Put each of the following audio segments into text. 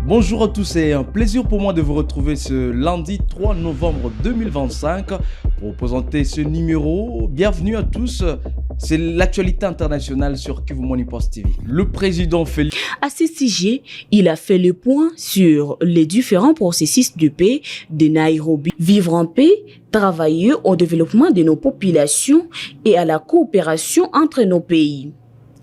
Bonjour à tous, c'est un plaisir pour moi de vous retrouver ce lundi 3 novembre 2025 pour vous présenter ce numéro. Bienvenue à tous, c'est l'actualité internationale sur Kivu Morning Post TV. Le président Félix... À ce sujet, il a fait le point sur les différents processus de paix de Nairobi. Vivre en paix, travailler au développement de nos populations et à la coopération entre nos pays.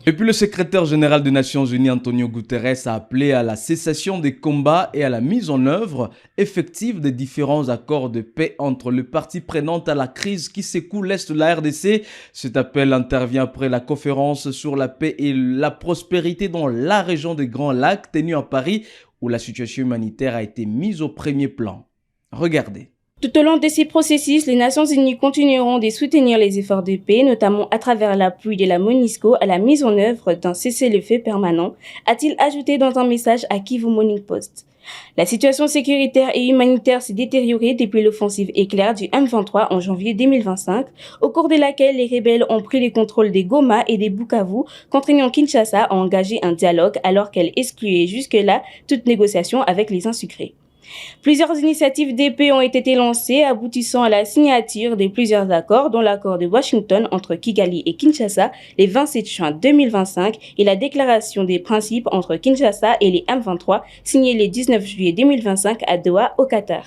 Et puis le secrétaire général des Nations Unies, Antonio Guterres, a appelé à la cessation des combats et à la mise en œuvre effective des différents accords de paix entre les parties prenantes à la crise qui secoue l'Est de la RDC. Cet appel intervient après la conférence sur la paix et la prospérité dans la région des Grands Lacs tenue à Paris, où la situation humanitaire a été mise au premier plan. Regardez. Tout au long de ces processus, les Nations Unies continueront de soutenir les efforts de paix, notamment à travers l'appui de la MONUSCO à la mise en œuvre d'un cessez-le-feu permanent, a-t-il ajouté dans un message à Kivu Morning Post. La situation sécuritaire et humanitaire s'est détériorée depuis l'offensive éclair du M23 en janvier 2025, au cours de laquelle les rebelles ont pris le contrôle des Goma et des Bukavu, contraignant Kinshasa à engager un dialogue alors qu'elle excluait jusque-là toute négociation avec les insucrés. Plusieurs initiatives de paix ont été lancées, aboutissant à la signature de plusieurs accords, dont l'accord de Washington entre Kigali et Kinshasa le 27 juin 2025 et la déclaration des principes entre Kinshasa et les M23 signée le 19 juillet 2025 à Doha, au Qatar.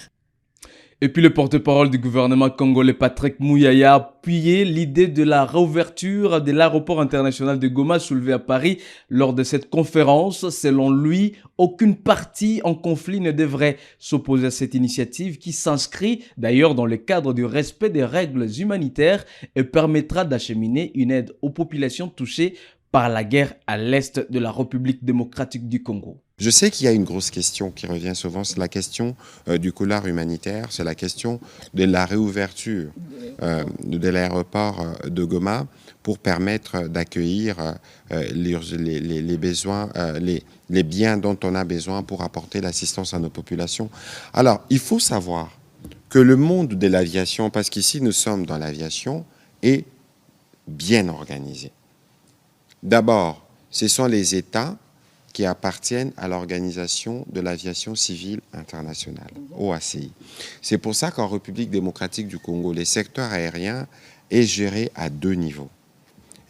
Et puis le porte-parole du gouvernement congolais Patrick Muyaya a appuyé l'idée de la réouverture de l'aéroport international de Goma soulevée à Paris lors de cette conférence. Selon lui, aucune partie en conflit ne devrait s'opposer à cette initiative qui s'inscrit d'ailleurs dans le cadre du respect des règles humanitaires et permettra d'acheminer une aide aux populations touchées par la guerre à l'est de la République démocratique du Congo. Je sais qu'il y a une grosse question qui revient souvent, c'est la question du couloir humanitaire, c'est la question de la réouverture de l'aéroport de Goma pour permettre d'accueillir les besoins, les biens dont on a besoin pour apporter l'assistance à nos populations. Alors, il faut savoir que le monde de l'aviation, parce qu'ici nous sommes dans l'aviation, est bien organisé. D'abord, ce sont les États qui appartiennent à l'Organisation de l'Aviation Civile Internationale, OACI. C'est pour ça qu'en République démocratique du Congo, les secteurs aériens est géré à deux niveaux.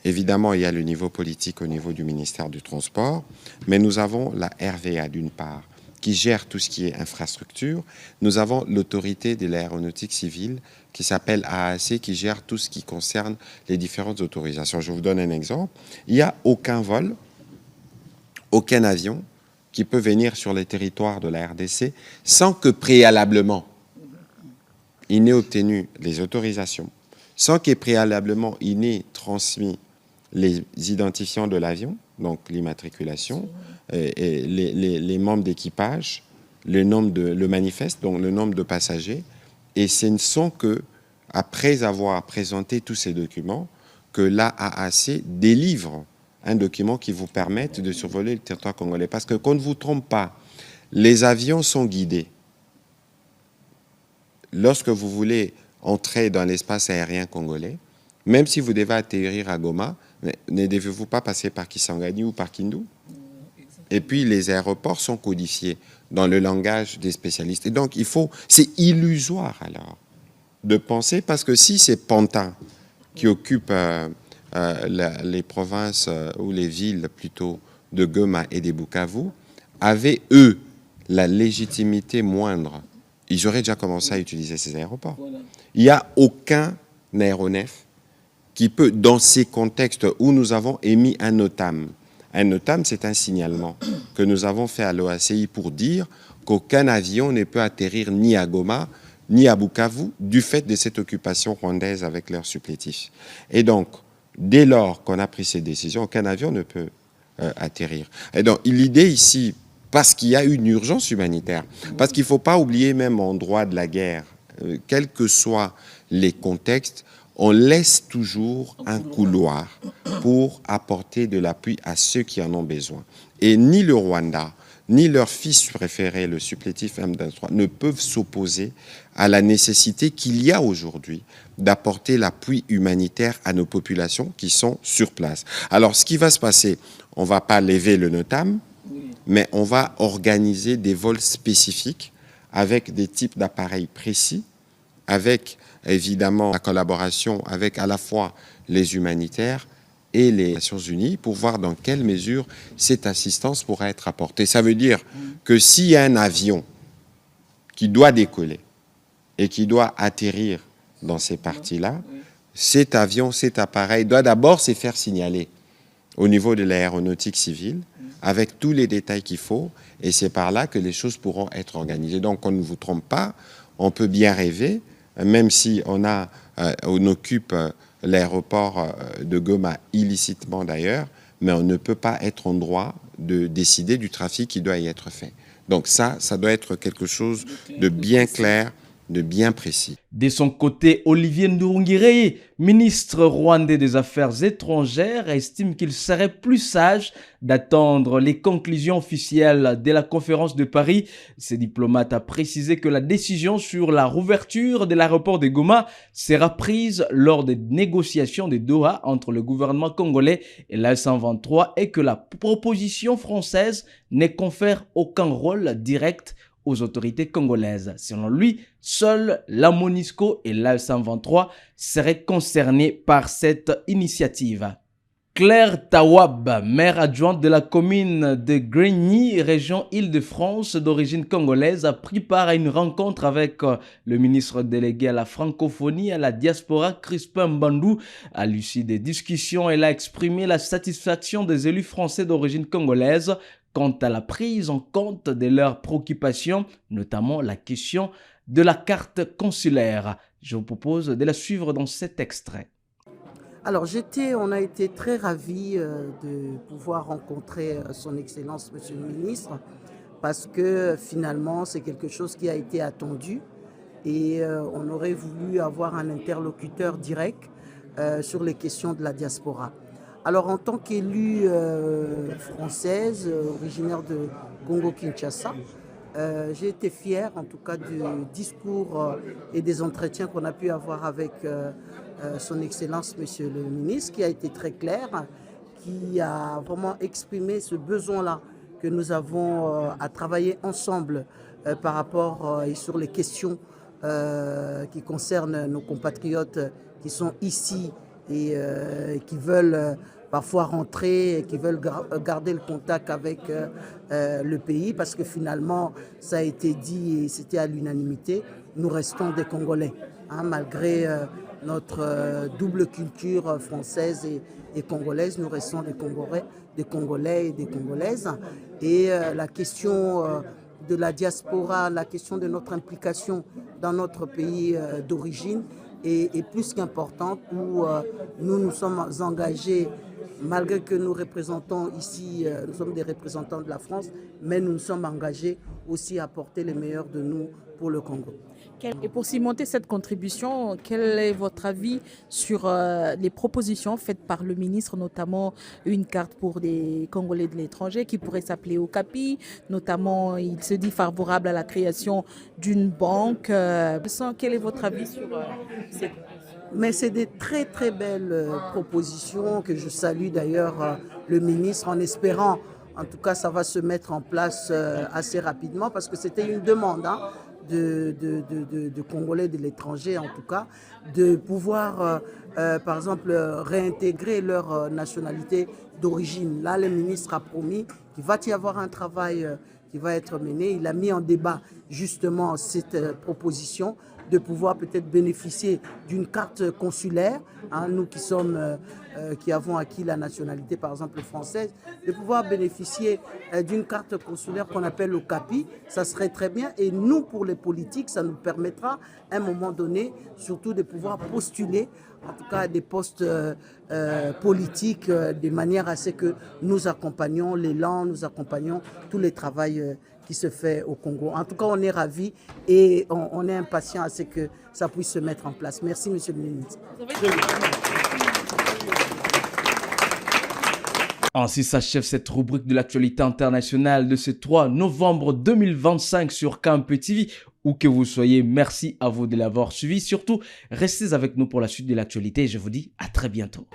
Évidemment, il y a le niveau politique au niveau du ministère du Transport, mais nous avons la RVA d'une part, qui gère tout ce qui est infrastructure. Nous avons l'autorité de l'aéronautique civile qui s'appelle AAC, qui gère tout ce qui concerne les différentes autorisations. Je vous donne un exemple. Il n'y a aucun vol, aucun avion qui peut venir sur le territoire de la RDC sans que préalablement il n'ait obtenu les autorisations, sans que préalablement il n'ait transmis les identifiants de l'avion, donc l'immatriculation, et les membres d'équipage, le manifeste, donc le nombre de passagers, et ce ne sont que après avoir présenté tous ces documents que l'AAC délivre un document qui vous permette de survoler le territoire congolais. Parce que qu'on ne vous trompe pas, les avions sont guidés. Lorsque vous voulez entrer dans l'espace aérien congolais, même si vous devez atterrir à Goma, ne devez-vous pas passer par Kisangani ou par Kindu? Et puis les aéroports sont codifiés dans le langage des spécialistes. Et donc c'est illusoire alors de penser, parce que si c'est Pantin qui occupe les provinces ou les villes plutôt de Goma et des Bukavu, avaient eux la légitimité moindre, ils auraient déjà commencé à utiliser ces aéroports. Voilà. Il n'y a aucun aéronef qui peut, dans ces contextes où nous avons émis un NOTAM. Un NOTAM, c'est un signalement que nous avons fait à l'OACI pour dire qu'aucun avion ne peut atterrir ni à Goma, ni à Bukavu, du fait de cette occupation rwandaise avec leurs supplétifs. Et donc, dès lors qu'on a pris ces décisions, aucun avion ne peut atterrir. Et donc, l'idée ici, parce qu'il y a une urgence humanitaire, parce qu'il ne faut pas oublier, même en droit de la guerre, quels que soient les contextes, on laisse toujours un couloir pour apporter de l'appui à ceux qui en ont besoin. Et ni le Rwanda, ni leur fils préféré, le supplétif M23, ne peuvent s'opposer à la nécessité qu'il y a aujourd'hui d'apporter l'appui humanitaire à nos populations qui sont sur place. Alors, ce qui va se passer, on ne va pas lever le NOTAM, mais on va organiser des vols spécifiques avec des types d'appareils précis, avec évidemment la collaboration avec à la fois les humanitaires et les Nations Unies pour voir dans quelle mesure cette assistance pourra être apportée. Ça veut dire que s'il y a un avion qui doit décoller et qui doit atterrir dans ces parties-là, cet avion, cet appareil doit d'abord se faire signaler au niveau de l'aéronautique civile avec tous les détails qu'il faut, et c'est par là que les choses pourront être organisées. Donc on ne vous trompe pas, on peut bien rêver, même si on occupe l'aéroport de Goma illicitement d'ailleurs, mais on ne peut pas être en droit de décider du trafic qui doit y être fait. Donc ça doit être quelque chose de bien clair, de bien précis. De son côté, Olivier Ndourungire, ministre rwandais des Affaires étrangères, estime qu'il serait plus sage d'attendre les conclusions officielles de la conférence de Paris. Ce diplomate a précisé que la décision sur la rouverture de l'aéroport de Goma sera prise lors des négociations de Doha entre le gouvernement congolais et l'A123 et que la proposition française ne confère aucun rôle direct aux autorités congolaises. Selon lui, seuls la MONUSCO et l'A123 seraient concernés par cette initiative. Claire Tawab, maire adjointe de la commune de Grigny, région Île-de-France d'origine congolaise, a pris part à une rencontre avec le ministre délégué à la francophonie et à la diaspora, Crispin Mbandou. À l'issue des discussions, elle a exprimé la satisfaction des élus français d'origine congolaise quant à la prise en compte de leurs préoccupations, notamment la question de la carte consulaire. Je vous propose de la suivre dans cet extrait. Alors on a été très ravis de pouvoir rencontrer son Excellence, Monsieur le Ministre, parce que finalement c'est quelque chose qui a été attendu et on aurait voulu avoir un interlocuteur direct sur les questions de la diaspora. Alors en tant qu'élue française, originaire de Congo-Kinshasa, j'ai été fière en tout cas du discours et des entretiens qu'on a pu avoir avec son Excellence Monsieur le Ministre, qui a été très clair, qui a vraiment exprimé ce besoin-là que nous avons à travailler ensemble par rapport et sur les questions qui concernent nos compatriotes qui sont ici et qui veulent parfois rentrer et qui veulent garder le contact avec le pays, parce que finalement, ça a été dit et c'était à l'unanimité, nous restons des Congolais, hein, malgré notre double culture française et congolaise, nous restons des Congolais et des Congolaises. Et la question de la diaspora, la question de notre implication dans notre pays d'origine est plus qu'importante, où nous nous sommes engagés, malgré que nous représentons ici, nous sommes des représentants de la France, mais nous nous sommes engagés aussi à porter les meilleurs de nous pour le Congo. Et pour cimenter cette contribution, quel est votre avis sur les propositions faites par le ministre, notamment une carte pour des Congolais de l'étranger qui pourrait s'appeler Okapi, notamment il se dit favorable à la création d'une banque. Quel est votre avis sur ces propositions? Mais c'est des très très belles propositions que je salue d'ailleurs le ministre, en espérant, en tout cas ça va se mettre en place assez rapidement, parce que c'était une demande, hein, de Congolais de l'étranger en tout cas, de pouvoir par exemple réintégrer leur nationalité d'origine. Là le ministre a promis qu'il va y avoir un travail qui va être mené. Il a mis en débat justement cette proposition de pouvoir peut-être bénéficier d'une carte consulaire, hein, nous qui avons acquis la nationalité par exemple française, de pouvoir bénéficier d'une carte consulaire qu'on appelle le CAPI, ça serait très bien. Et nous, pour les politiques, ça nous permettra à un moment donné surtout de pouvoir postuler en tout cas à des postes politiques, de manière à ce que nous accompagnions l'élan, nous accompagnons tous les travaux qui se fait au Congo. En tout cas, on est ravis et on est impatients à ce que ça puisse se mettre en place. Merci, Monsieur le Ministre. Ainsi s'achève cette rubrique de l'actualité internationale de ce 3 novembre 2025 sur KMP TV. Où que vous soyez, merci à vous de l'avoir suivi. Surtout, restez avec nous pour la suite de l'actualité et je vous dis à très bientôt.